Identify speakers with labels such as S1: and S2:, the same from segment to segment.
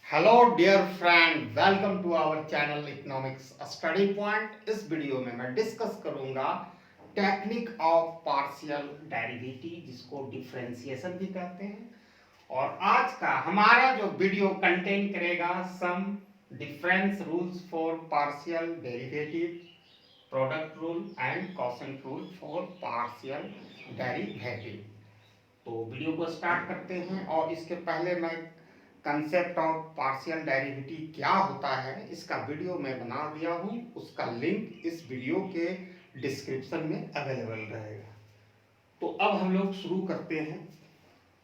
S1: Hello dear friend, welcome to our channel economics study point. इस video में मैं discuss करूंगा टेक्निक ऑफ पार्शियल डेरिवेटिव, जिसको differentiation भी कहते हैं। और आज का हमारा जो वीडियो कंटेन करेगा some difference rules for partial derivative, product rule and quotient rule for partial derivative. तो वीडियो को स्टार्ट करते हैं। और इसके पहले मैं कंसेप्ट ऑफ पार्शियल डेरिवेटिव क्या होता है इसका वीडियो मैं बना दिया हूँ, उसका लिंक इस वीडियो के डिस्क्रिप्शन में अवेलेबल रहेगा। तो अब हम लोग शुरू करते हैं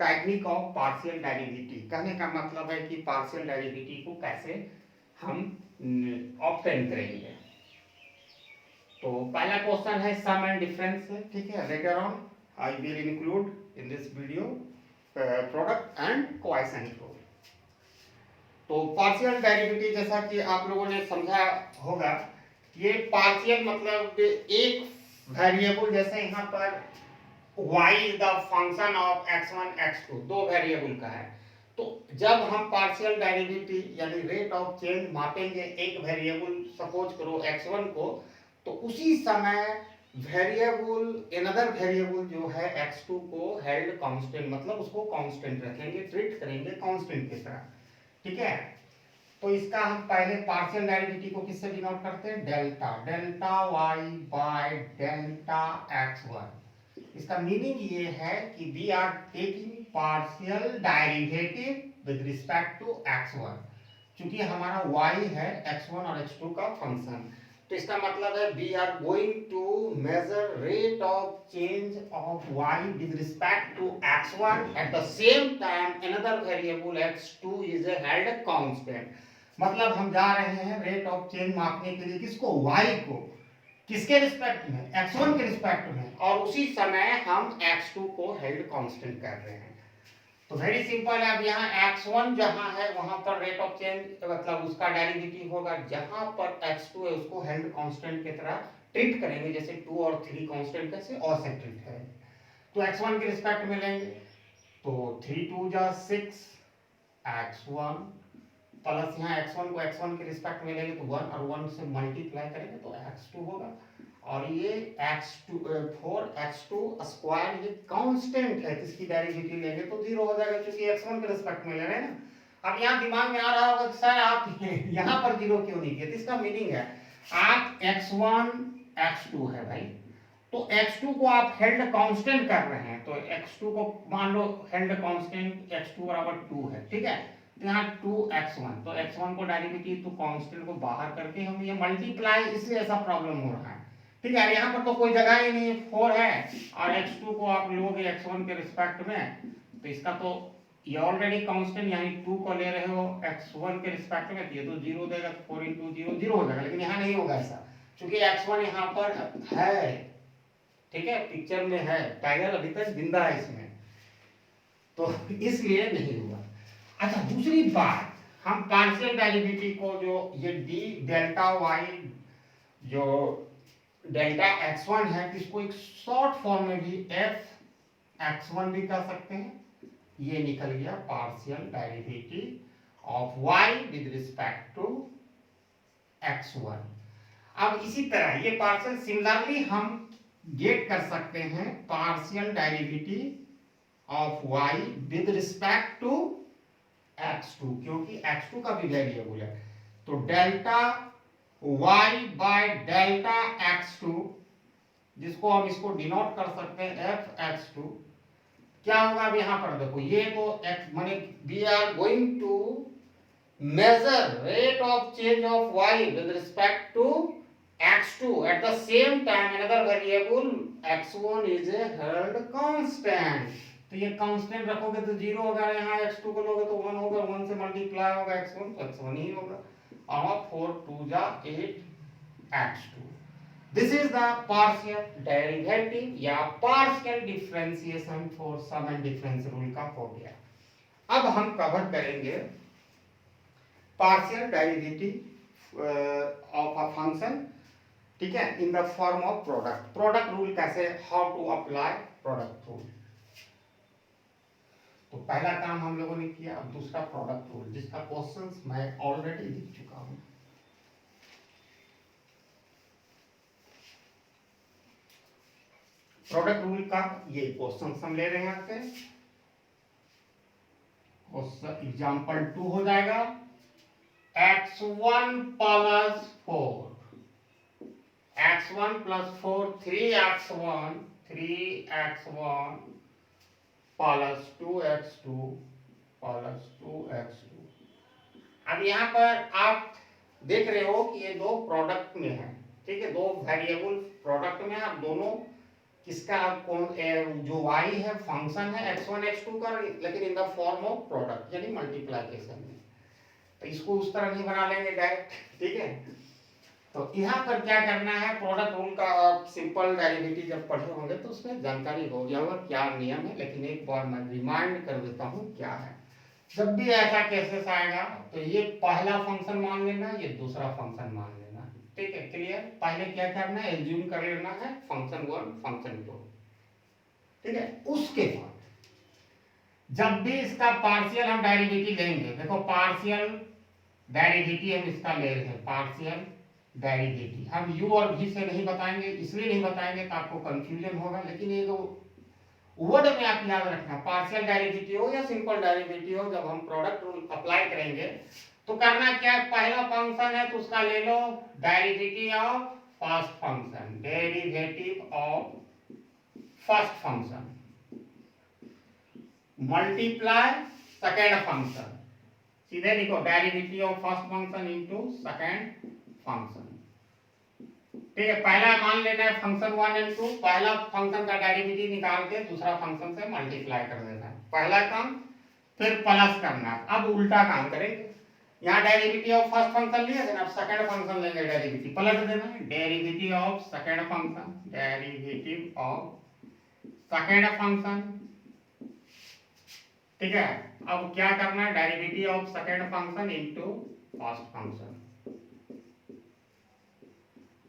S1: टेक्निक ऑफ पार्शियल डेरिवेटिव। कहने का मतलब है कि पार्शियल डेरिवेटिव को कैसे हम ऑब्टेन करेंगे। तो पहला क्वेश्चन है सम एंड डिफरेंस है, ठीक है। Later on I will include in this video product and quotient rule. तो पार्शियल डेरिवेटिव जैसा कि आप लोगों ने समझा होगा, ये पार्शियल मतलब एक वेरिएबल, जैसे यहाँ पर y is the function of x1 x2, दो वेरिएबल का है। तो जब हम पार्शियल डेरिवेटिव यानी रेट ऑफ चेंज मापेंगे एक वेरिएबल, सपोज करो x1 को, तो उसी समय वेरिएबल अनदर वेरिएबल जो है x2 को हेल्ड कांस्टेंट, मतलब उसको कांस्टेंट रखेंगे, ट्रीट करेंगे कांस्टेंट की तरह, ठीक है। तो इसका हम पहले पार्शियल डेरिवेटिव को किससे डिनोट करते हैं? Delta, delta y by delta x1। इसका मीनिंग ये है कि we are taking partial derivative with respect to x1। क्योंकि हमारा y है x1 और x2 का फंक्शन, तो इसका मतलब है we are going to measure rate of change of y with respect to x1 at the same time another variable x2 is held constant. मतलब हम जा रहे हैं रेट ऑफ चेंज मापने के लिए, किसको? y को। किसके रिस्पेक्ट में? x1 के रिस्पेक्ट में। और उसी समय हम x2 को हेल्ड कांस्टेंट कर रहे हैं। तो वेरी सिंपल है। अब यहाँ x1 जहां है वहां पर रेट ऑफ चेंज मतलब उसका डेरिवेटिव होगा, जहां पर x2 है उसको हेल्ड कांस्टेंट की तरह ट्रीट करेंगे, जैसे 2 और 3 कांस्टेंट कैसे और से ट्रीट करेंगे। तो x1 के रिस्पेक्ट में लेंगे, तो 3 2 जा 6 x1 प्लस यहाँ x1 को x1 के रिस्पेक्ट में लेंगे तो 1 और 1 से मल्टीप्लाई करेंगे तो x2 होगा। और ये x2 4 x2 स्क्वायर, ये कांस्टेंट है, किसकी डेरिवेटिव लेंगे तो 0 हो जाएगा, क्योंकि x1 के रिस्पेक्ट में ले रहे हैं ना। अब यहाँ दिमाग में आ रहा होगा कि सर आप यहाँ पर 0 क्यों नहीं किए? तो इसका मीनिंग है आप x1 x2 है भाई, तो x2 को आप हेल्ड कांस्टेंट कर रहे हैं, तो x2 को मान लो हेल्ड कांस्टेंट x2 बराबर 2 है, ठीक है। तो यहाँ 2x1, तो x1 को डेरिवेटिव तो कांस्टेंट को बाहर करके हम ये मल्टीप्लाई, इसलिए ऐसा प्रॉब्लम हो रहा है, ठीक है। यहाँ पर तो कोई जगह ही नहीं, 4 है और x2 को आप लोगे x1 के रिस्पेक्ट में, तो इसका तो ये ऑलरेडी कांस्टेंट यानी 2 को ले रहे हो x1 के रिस्पेक्ट में, तो ये तो 0 देगा, 4 × 0 0 हो जाएगा। लेकिन यहाँ नहीं होगा ऐसा, क्योंकि x1 यहाँ पर है, ठीक है, पिक्चर में है, टाइगर अभी तक जिंदा है इसमें, तो इसलिए नहीं हुआ। अच्छा, दूसरी बात, हम पार्शियल डेरिवेटिव को जो ये डी डेल्टा वाई जो डेल्टा x1 है, इसको एक शॉर्ट फॉर्म में भी f x1 भी कह सकते हैं। ये निकल गया partial derivative of y with respect to x1। अब इसी तरह ये पार्शियल सिमिलरली हम गेट कर सकते हैं partial derivative of y with respect to x2, क्योंकि x2 का भी वेरिएबल है। तो delta y by delta x2, जिसको हम इसको डिनोट कर सकते हैं fx2, क्या होगा? अब यहां पर देखो, ये तो x माने we are going to measure rate of change of y with respect to x2 at the same time another variable x1 is a held constant. तो ये कांस्टेंट रखोगे तो 0 होगा, यहाँ x2 को लोगे तो 1 होगा, 1 से मल्टीप्लाई होगा x1 तो x1 ही होगा, और 4 2 जा 8 x2। This is the partial derivative या partial differentiation for sum and difference rule का हो गया। अब हम कवर करेंगे partial derivative of a function, ठीक है, in the form of product. Product rule कैसे, how to apply product rule. तो पहला काम हम लोगों ने किया। अब दूसरा प्रोडक्ट रूल, जिसका क्वेश्चंस मैं ऑलरेडी लिख चुका हूं। प्रोडक्ट रूल का ये क्वेश्चन हम ले रहे हैं यहाँ से। एग्जाम्पल 2 हो जाएगा x1 plus 4, x1 plus 4 3x1 plus 2x2 plus 2x2। अब यहाँ पर आप देख रहे हो कि ये दो प्रोडक्ट में है, ठीक है, दो वेरिएबल प्रोडक्ट में। आप दोनों किसका कौन जो y है फंक्शन है x1 x2 का, लेकिन इन द फॉर्म ऑफ प्रोडक्ट यानी मल्टीप्लिकेशन में। तो इसको उस तरह नहीं बना लेंगे डायरेक्ट, ठीक है। तो यहाँ पर क्या करना है, प्रोडक्ट रूल का आप सिंपल डेरिवेटिव जब पढ़े होंगे तो उसमें जानकारी हो गया होगा क्या नियम है, लेकिन एक बार मैं रिमाइंड कर देता हूँ क्या है। जब भी ऐसा केसेस आएगा तो ये पहला फंक्शन मान लेना, ये दूसरा फंक्शन मान लेना, ठीक है, क्लियर। पहले क्या करना है, एज्यूम कर लेना है फंक्शन 1 फंक्शन 2, ठीक है। उसके बाद जब भी इसका पार्शियल हम डेरिवेटिव लेंगे, देखो पार्शियल डेरिवेटिव हम इसका ले रहे हैं, पार्शियल डेरिवेटिव हम u और v से नहीं बताएंगे, इसलिए नहीं बताएंगे तो आपको कंफ्यूजन होगा, लेकिन ये जो वर्ड में आप याद रखना, पार्शियल डेरिवेटिव हो या सिंपल डेरिवेटिव हो, जब हम प्रोडक्ट रूल अप्लाई करेंगे तो करना क्या है, पहला फंक्शन है तो उसका ले लो derivative of first function, derivative of first function multiply second function, सीधे लिखो derivative of first function into second function, ठीक है। पहला मान लेना है फंक्शन 1 एंड 2, पहला फंक्शन का डेरिवेटिव निकाल के दूसरा फंक्शन से मल्टीप्लाई कर देना है, पहला काम। फिर प्लस करना है, अब उल्टा काम करेंगे, यहाँ डेरिवेटिव ऑफ फर्स्ट फंक्शन लिया देना, अब सेकंड फंक्शन लेंगे डेरिवेटिव, पलट देना है derivative of second function, derivative of second function, ठीक है। अब क्या करना है, derivative of second function into first function.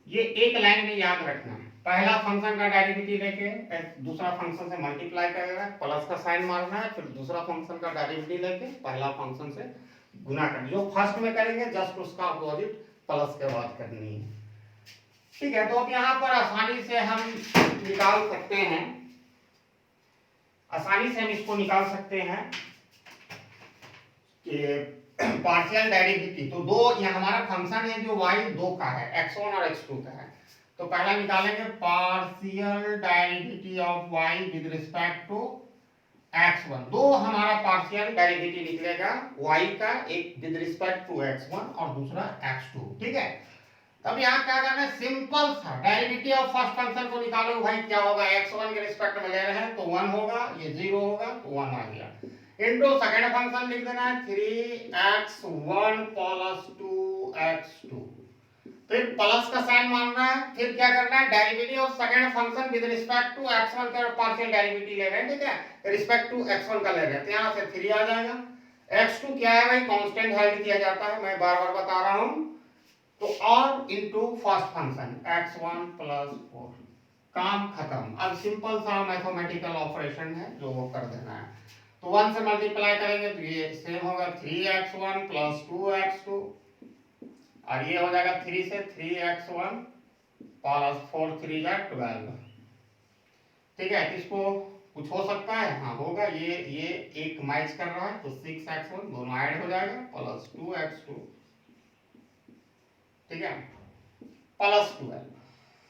S1: ये एक लाइन में याद रखना है, पहला फंक्शन का डेरिवेटिव लेके दूसरा फंक्शन से मल्टीप्लाई करेगा, प्लस का साइन मारना है, फिर दूसरा फंक्शन का डेरिवेटिव लेके पहला फंक्शन से गुना करना, जो फर्स्ट में करेंगे जस्ट उसका अपोजिट प्लस के बाद करनी है, ठीक है। तो अब यहाँ पर आसानी से हम निकाल सकते हैं, आसानी से हम इसको निकाल सकते हैं कि पार्शियल डेरिवेटिव, तो दो ये हमारा फंक्शन है जो y 2 का है, x1 और x2 का है, तो पहला निकालेंगे partial derivative of y with respect to x1। दो हमारा पार्शियल डेरिवेटिव निकलेगा y का, एक विद रिस्पेक्ट टू x1 और दूसरा x2, ठीक है। तब यहाँ क्या करना है, सिंपल सा डेरिवेटिव ऑफ फर्स्ट फंक्शन को निकालो, भाई क्या होगा, x1 के रिस्पेक्ट में ले रहे हैं तो 1 होगा, ये 0 होगा तो 1 आ गया, इनटू सेकंड फंक्शन लिख देना है 3x1 प्लस 2x2, फिर प्लस का साइन मारना है, फिर क्या करना है, derivative of second function with respect to x1 का पार्शियल डेरिवेटिव ले रहे हैं, ठीक है, रिस्पेक्ट टू x1 का ले रहे हैं, तो यहाँ से 3 आ जाएगा। x2 क्या है भाई, कांस्टेंट हेल्ड किया जाता है, मैं बार बार बता रहा हूँ, तो और into first function x1 plus 4, काम खत्म। अब सिंपल सा मैथमेटिकल ऑपरेशन है जो वो कर देना है, तो 1 से मल्टीप्लाई करेंगे तो ये सेम होगा 3x1 प्लस 2x2, और ये हो जाएगा 3 से 3x1 प्लस 4 3 या 12, ठीक है। इसको कुछ हो सकता है, हाँ होगा, ये एक मैच कर रहा है तो 6x1 दोनों ऐड हो जाएगा प्लस 2x2, ठीक है, प्लस 12।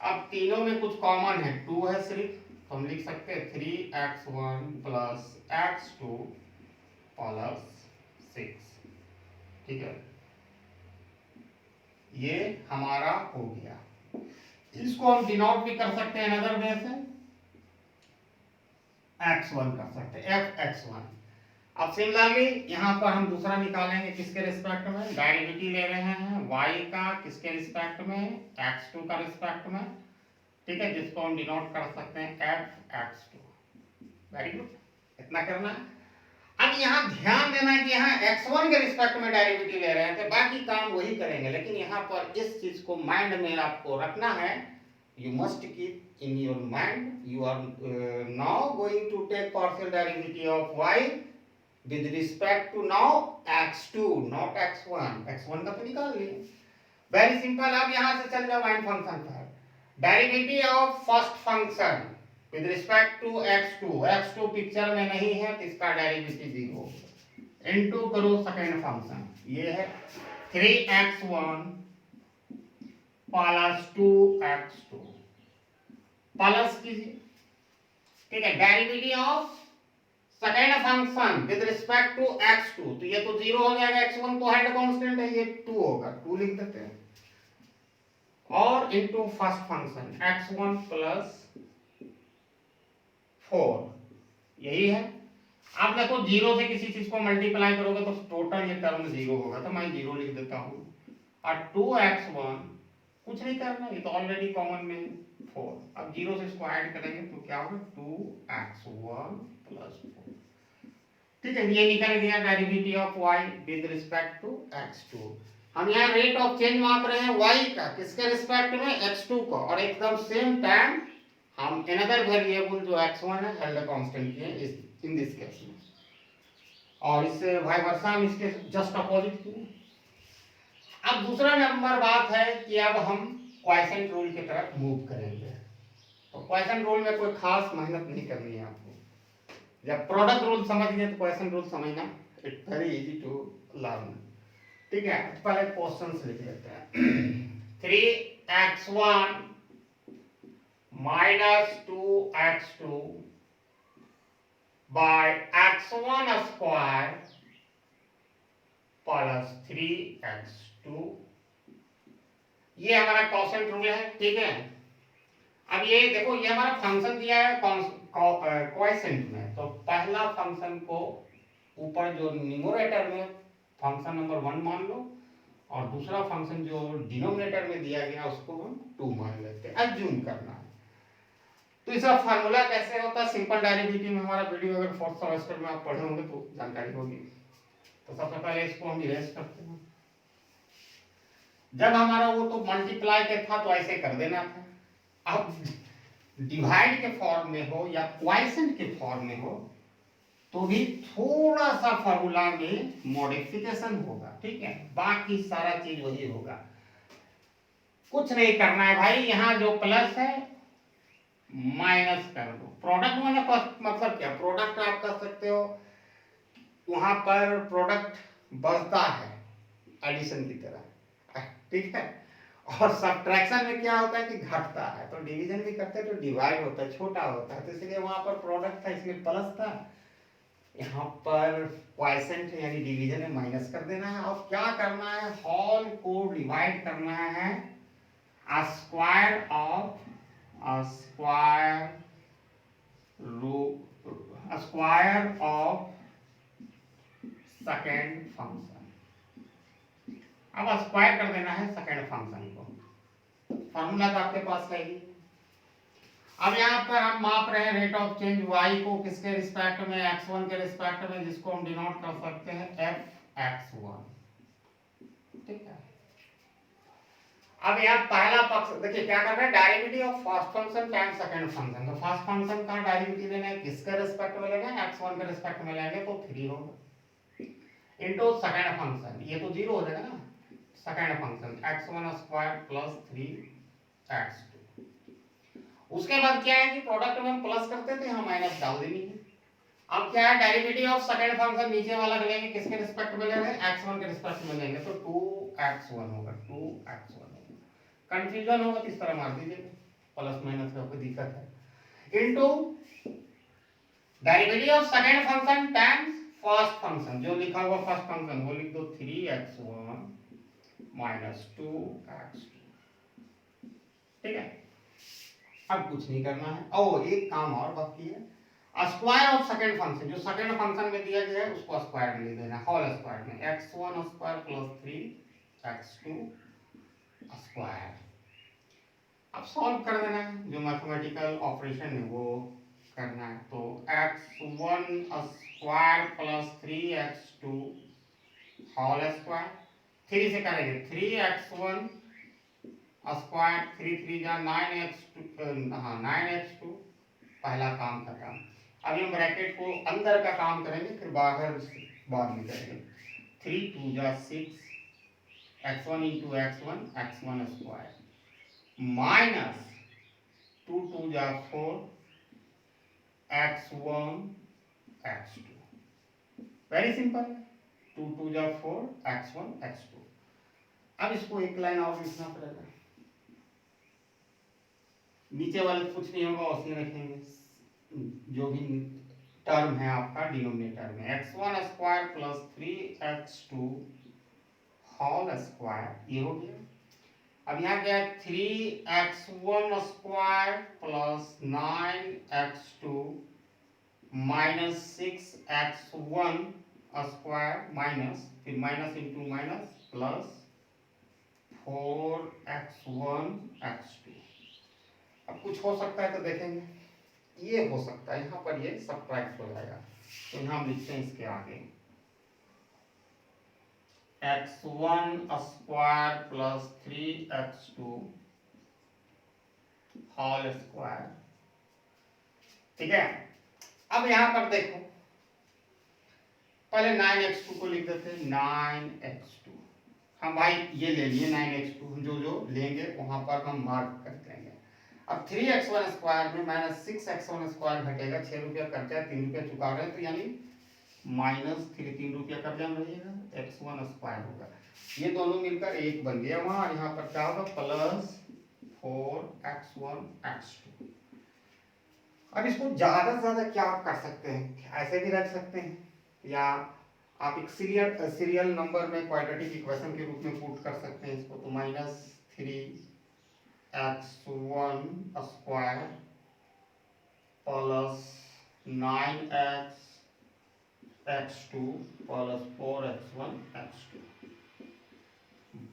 S1: अब तीनों में कुछ कॉमन है, 2 है सिर्फ, तो हम लिख सकते हैं 3x1 प्लस x2 प्लस 6, ठीक है, ये हमारा हो गया। इसको हम डिनोट भी कर सकते हैं अनदर वे से, x1 कर सकते हैं, fx1। अब सिमिलरली यहाँ पर हम दूसरा निकालेंगे, किसके रिस्पेक्ट में, डेरिवेटिव ले रहे हैं y का, किसके रिस्पेक्ट में, x2 का रिस्पेक्ट में, ठीक है, जिसको हम डिनोट कर सकते हैं fx2। वेरी गुड, इतना करना है। अब यहाँ ध्यान देना है कि यहाँ x1 के रिस्पेक्ट में डेरिवेटिव ले रहे हैं, तो बाकी काम वही करेंगे, लेकिन यहाँ पर इस चीज को माइंड में आपको रखना है, you must keep in your mind, you are now going to take partial derivative of y with respect to now x2 not x1, x1 का तो निकाल लिए। Very simple. अब यहां से चल जाओ माइंड फंक्शन पर। Derivative of first function with respect to x2 picture में नहीं है तो इसका डेरिवेटिव 0 इनटू करो सेकंड फंक्शन, ये है 3x1 प्लस 2x2 प्लस कीजिए, ठीक है। Derivative of second function with respect to x2, तो ये तो 0 हो जाएगा, x1 तो हेड कांस्टेंट है, ये 2 होगा, 2 लिख देते हैं, और into first function x1 plus 4, यही है। अब देखो 0 से किसी चीज को मल्टीप्लाई करोगे तो टोटल ये टर्म 0 होगा, तो मैं 0 लिख देता हूं, और 2x1 कुछ नहीं करना, ये तो ऑलरेडी कॉमन में 4। अब 0 से इसको ऐड करेंगे तो क्या होगा 2x1 प्लस 4, ठीक है। ये निकल गया derivative of y with respect to x2। हम यहाँ रेट ऑफ चेंज माप रहे हैं y का, किसके रिस्पेक्ट में, x2 को, और एकदम सेम टाइम हम अनदर वेरिएबल जो x1 है हेल्ड कांस्टेंट किए इन दिस केस में, और इससे वाई वर्सा हम इसके जस्ट अपोजिट किए। अब दूसरा नंबर बात है कि अब हम क्वाइसेंट रूल की तरफ मूव करेंगे। तो क्वाइसेंट रूल में कोई खास मेहनत नहीं करनी है आपको, जब प्रोडक्ट रूल समझ गए तो क्वेश्चन रूल समझना it's very easy to learn, ठीक है। पहले क्वेश्चंस लिख लेते हैं। 3x1 minus 2x2 bye x1 square plus 3x2, ये हमारा क्वेश्चन रूल है, ठीक है। अब ये देखो, ये हमारा फंक्शन दिया है क्वोशिएंट में, तो पहला फंक्शन को ऊपर जो न्यूमरेटर में फंक्शन नंबर 1 मान लो, और दूसरा फंक्शन जो डिनोमिनेटर में दिया गया उसको हम 2 मान लेते हैं, अज्यूम करना है। तो इसका फार्मूला कैसे होता है, सिंपल डेरिवेटिव में हमारा वीडियो अगर फोर्थ सेमेस्टर में आप पढ़े होंगे तो जानकारी होगी। तो सबसे पहले इसको हम इरेज करते हैं। जब हमारा वो तो मल्टीप्लाई के था तो ऐसे कर देना था, अब डिवाइड के फॉर्म में हो या क्वोशिएंट के फॉर्म में हो तो भी थोड़ा सा फॉर्मूला में मॉडिफिकेशन होगा, ठीक है, बाकी सारा चीज वही होगा। कुछ नहीं करना है भाई, यहाँ जो प्लस है माइनस कर दो। प्रोडक्ट में मतलब क्या, प्रोडक्ट आप कर सकते हो, वहां पर प्रोडक्ट बढ़ता है एडिशन की तरह, ठीक है। और सब्ट्रैक्शन में क्या होता है कि घटता है, तो डिवीजन भी करते हैं तो डिवाइड होता है, छोटा होता है, तो इसलिए वहां पर प्रोडक्ट था इसमें प्लस था, यहाँ पर क्वोशिएंट यानी डिवीजन में माइनस कर देना है। और क्या करना है, होल को डिवाइड करना है स्क्वायर ऑफ सेकेंड फंक्शन। अब स्क्वायर कर देना है सेकेंड फंक्शन को, फॉर्मूला तो आपके पास है ही। अब यहाँ पर हम माप रहे हैं रेट ऑफ चेंज y को, किसके रिस्पेक्ट में, x1 के रिस्पेक्ट में, जिसको हम डिनोट कर सकते हैं fx1, ठीक है। अब यहाँ पहला पक्ष देखिए क्या कर रहे हैं, derivative of first function times second function. तो फर्स्ट फंक्शन का डेरिवेटिव लेना है, किसके रिस्पेक्ट में लेना है, x1 के रिस्पेक्ट में लेंगे तो 3 होगा, इनटू सेकंड फंक्शन, ये तो 0 हो जाएगा ना, second function x1 square plus 3x2। उसके बाद क्या है कि प्रोडक्ट में हम प्लस करते थे, यहाँ माइनस डाल देनी है। अब क्या है, डेरिवेटिव ऑफ सेकंड फंक्शन नीचे वाला लेंगे, किसके रिस्पेक्ट में ले रहे हैं, x1 के रिस्पेक्ट में लेंगे, तो 2x1 होगा, 2x1 होगा। कंफ्यूजन होगा तो इस तरह मार दीजिए, प्लस माइनस का कोई दिक्कत है, into derivative of second function times first function, जो लिखा हुआ फर्स्ट फंक्शन वो लिख दो 3x1 माइनस 2x2, ठीक है। अब कुछ नहीं करना है, और एक काम और बाकी है, स्क्वायर ऑफ सेकंड फंक्शन, जो सेकंड फंक्शन में दिया गया है उसको स्क्वायर में ले देना, होल स्क्वायर में, x1 square plus 3x2 square. अब सॉल्व कर देना है, जो मैथमेटिकल ऑपरेशन है वो करना है। तो x1 square plus 3x2 whole square, 3 से करेंगे 3x1 स्क्वायर, 3 3 जा 9x2, हाँ 9x2, पहला काम खत्म। अभी हम ब्रैकेट को अंदर का काम करेंगे, फिर बाहर बाद में करेंगे। 3 2 जा 6 x1 into x1 square minus 2 2 जा 4 x1 x2। वेरी सिंपल, 2 2 जा 4 x1 x2। अब इसको एक लाइन और लिखना पड़ेगा, नीचे वाले कुछ नहीं होगा, उसी रखेंगे जो भी टर्म है आपका डिनोमिनेटर में, x1 square plus 3x2 whole square, ये हो गया। अब यहाँ क्या है, 3x1 square plus 9x2 minus 6x1 square minus, फिर minus into minus plus 4x1 x2। अब कुछ हो सकता है तो देखेंगे, ये हो सकता है यहाँ पर ये सब्ट्रैक्ट हो जाएगा, तो यहाँ हम लिखते हैं इसके आगे x1 square plus 3x2 whole square. ठीक है, अब यहां पर देखो, पहले 9x2 को लिख देते हैं, 9x2। हम भाई ये ले लिए 9x2, जो जो लेंगे वहां पर हम मार्क कर देंगे। अब 3x1 स्क्वायर में माइनस 6x1 स्क्वायर घटेगा, 6 रुपया खर्चा है, 3 रुपया चुका रहे हैं, तो यानी माइनस 3 रुपया कर्जा में रहिएगा, x1 स्क्वायर होगा। ये दोनों मिलकर एक बन गया वहां, और यहाँ पर क्या होगा, प्लस 4x1 x2। अब इसको ज्यादा से ज्यादा क्या आप कर सकते हैं, ऐसे भी रख सकते हैं, या आप एक सीरियल नंबर में क्वाड्रेटिक इक्वेशन के रूप में पुट कर सकते हैं इसको, तो minus 3x1 square plus 9x2 plus 4x1 x2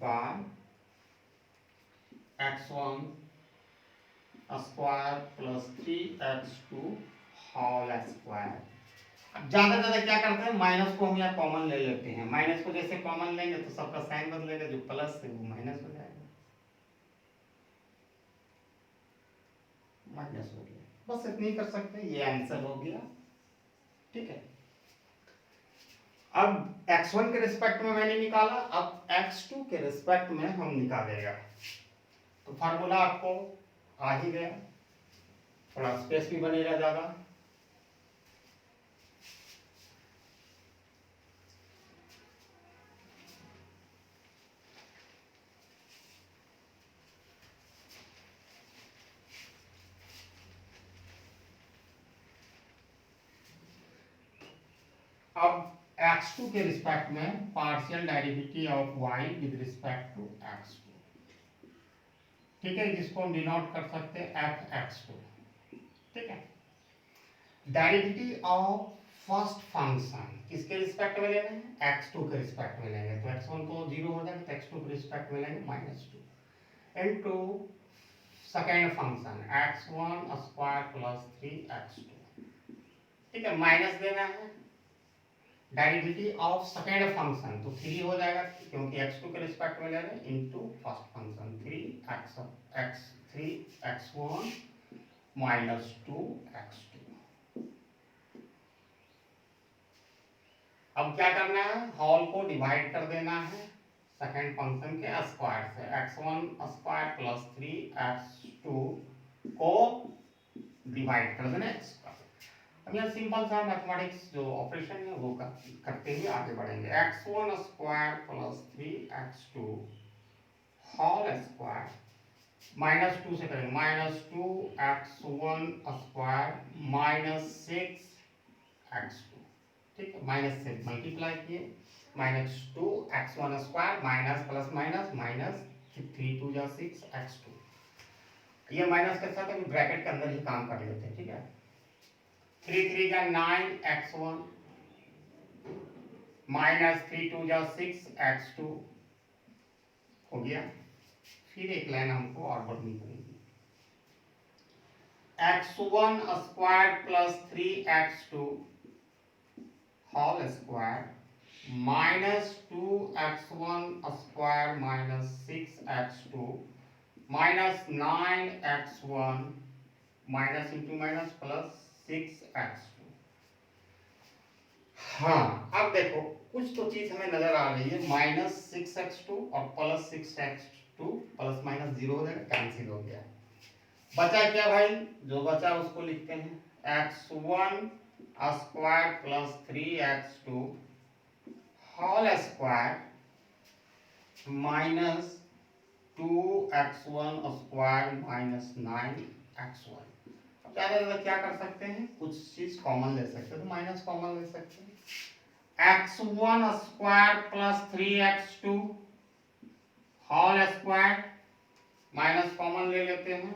S1: by x1 square plus 3x2 whole square. अब ज्यादा ज्यादा क्या करते हैं, माइनस को हम यहाँ कॉमन ले लेते हैं, माइनस को जैसे कॉमन लेंगे तो सबका साइन बदलेगा, जो प्लस है वो माइनस हो जाएगा, माइनस हो गया, बस इतनी कर सकते हैं, ये आंसर हो गया। ठीक है, अब x1 के रिस्पेक्ट में मैंने निकाला, अब x2 के रिस्पेक्ट में हम निकालेगा, तो फार्मूला आपको आ ही गया, थोड़ा स्पेस भी बनेगा ज्यादा। अब x2 के रिस्पेक्ट में partial derivative of y with respect to x2, ठीक है, जिसको हम डिनोट कर सकते हैं fx2। ठीक है, डेरिवेटिव ऑफ फर्स्ट फंक्शन किसके रिस्पेक्ट में लेंगे, x2 के रिस्पेक्ट में लेंगे, तो x1 तो 0 हो जाएगा, तो x2 के रिस्पेक्ट में लेंगे -2 into second function x1 square plus 3x2। ठीक है, माइनस देना है डेरिवेटिव ऑफ सेकेंड फंक्शन, तो 3 हो जाएगा क्योंकि x2 के रिस्पेक्ट में ले रहे हैं, into first function 3x1 minus 2x2। अब क्या करना है, होल को डिवाइड कर देना है सेकेंड फंक्शन के स्क्वायर से, x1 स्क्वायर प्लस 3x2 को डिवाइड कर देना x पर। अब यह सिंपल सा मैथमेटिक्स जो ऑपरेशन है वो करते हुए आगे बढ़ेंगे, x1 square plus 3x2 whole square -2 से करेंगे, -2x1 स्क्वायर माइनस 6x2। ठीक है, माइनस से मल्टीप्लाई किए, -2x1 square minus plus minus minus 3 2 जा 6x2, ये माइनस के साथ अभी ब्रैकेट के अंदर ही काम कर लेते हैं। ठीक है, 3 3 जा 9x1 माइनस 3 2 जा 6x2 हो गया। फिर एक लाइन हमको और बढ़नी पड़ेगी, x1 square plus 3x2 whole square minus 2x1 square minus 6x2 minus 9x1 minus into minus plus 6x2। हाँ, अब देखो कुछ तो चीज हमें नजर आ रही है, -6x2 और +6x2 प्लस माइनस 0 हो जाएगा, कैंसिल हो गया। बचा क्या भाई, जो बचा उसको लिखते हैं x1 square plus 3x2 whole square minus 2x1 square minus 9x1। अब ज्यादा ज्यादा क्या कर सकते हैं, कुछ चीज कॉमन ले सकते हैं, तो माइनस कॉमन ले सकते हैं। x1 square plus 3x2 whole square minus common ले लेते हैं,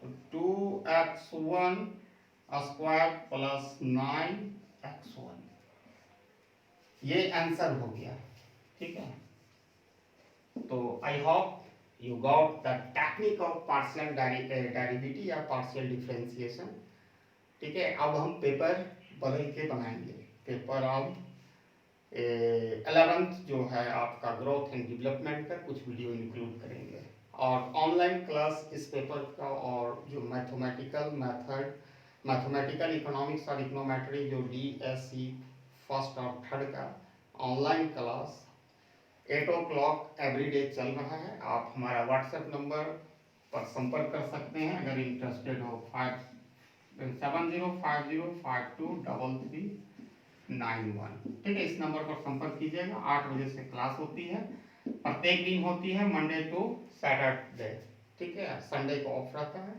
S1: तो 2x1 स्क्वायर प्लस 9x1, ये आंसर हो गया। ठीक है, तो I hope you got the technique of partial derivative या पार्शियल डिफरेंशिएशन। ठीक है, अब हम पेपर बदल के बनाएंगे। पेपर अब 11th जो है आपका ग्रोथ एंड डेवलपमेंट का कुछ वीडियो इंक्लूड करेंगे, और ऑनलाइन क्लास इस पेपर का, और जो मैथमेटिकल मेथड, मैथमेटिकल इकोनॉमिक्स और इकोनोमेट्री जो DSC फर्स्ट और थर्ड का ऑनलाइन क्लास 8 o'clock एवरीडे चल रहा है। आप हमारा व्हाट्सएप नंबर पर संपर्क कर सकते हैं अगर इंटरेस्टेड हो, 7050523391। ठीक है, इस नंबर पर संपर्क कीजिएगा। 8 बजे से क्लास होती है, प्रत्येक दिन होती है, मंडे टू सैटरडे। ठीक है, संडे को ऑफ रहता है,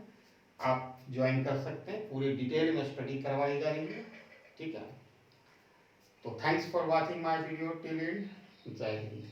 S1: आप ज्वाइन कर सकते हैं, पूरी डिटेल में स्टडी करवाई जाएगी। ठीक है, तो thanks for watching my video till and. जय हिंद।